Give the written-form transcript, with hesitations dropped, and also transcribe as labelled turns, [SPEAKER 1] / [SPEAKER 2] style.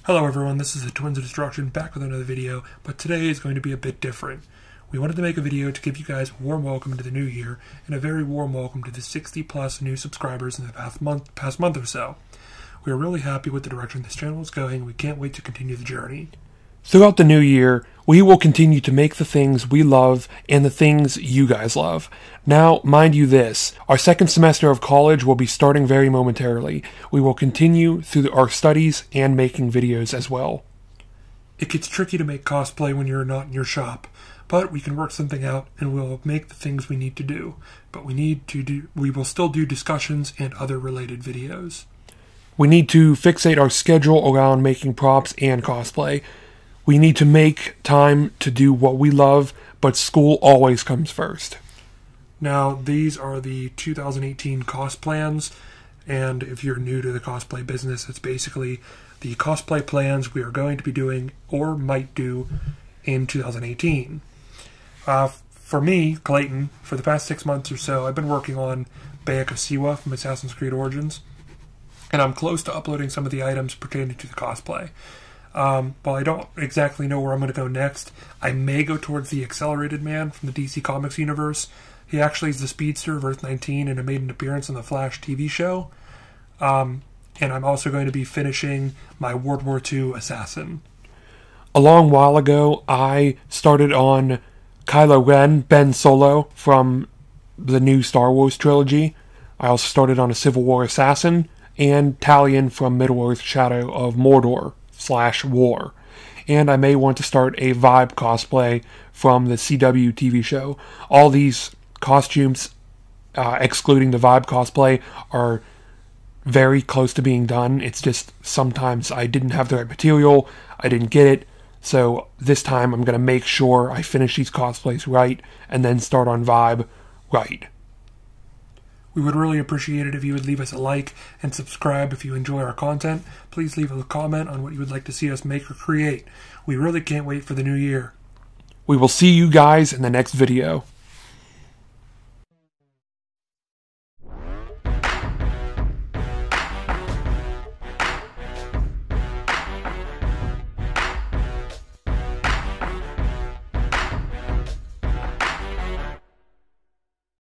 [SPEAKER 1] Hello everyone, this is the Twins of Destruction back with another video, but today is going to be a bit different. We wanted to make a video to give you guys a warm welcome to the new year and a very warm welcome to the 60 plus new subscribers in the past month or so. We are really happy with the direction this channel is going and we can't wait to continue the journey.
[SPEAKER 2] Throughout the new year, we will continue to make the things we love and the things you guys love. Now, mind you this, our second semester of college will be starting very momentarily. We will continue through our studies and making videos as well.
[SPEAKER 1] It gets tricky to make cosplay when you're not in your shop, but we can work something out and we'll make the things we need to do. But we will still do discussions and other related videos.
[SPEAKER 2] We need to fixate our schedule around making props and cosplay. We need to make time to do what we love, but school always comes first.
[SPEAKER 1] Now, these are the 2018 cost plans, and if you're new to the cosplay business, it's basically the cosplay plans we are going to be doing or might do in 2018. For me, Clayton, for the past 6 months or so, I've been working on Bayek of Siwa from Assassin's Creed Origins, and I'm close to uploading some of the items pertaining to the cosplay. While I don't exactly know where I'm going to go next, I may go towards the Accelerated Man from the DC Comics universe. He actually is the speedster of Earth 19 and made an appearance on the Flash TV show. And I'm also going to be finishing my World War II Assassin.
[SPEAKER 2] A long while ago, I started on Kylo Ren, Ben Solo from the new Star Wars trilogy. I also started on a Civil War Assassin and Talion from Middle-earth Shadow of Mordor /War. And I may want to start a Vibe cosplay from the CW TV show. All these costumes, excluding the Vibe cosplay, are very close to being done. It's just sometimes I didn't have the right material, I didn't get it, so this time I'm going to make sure I finish these cosplays right and then start on Vibe right.
[SPEAKER 1] We would really appreciate it if you would leave us a like and subscribe if you enjoy our content. Please leave a comment on what you would like to see us make or create. We really can't wait for the new year.
[SPEAKER 2] We will see you guys in the next video.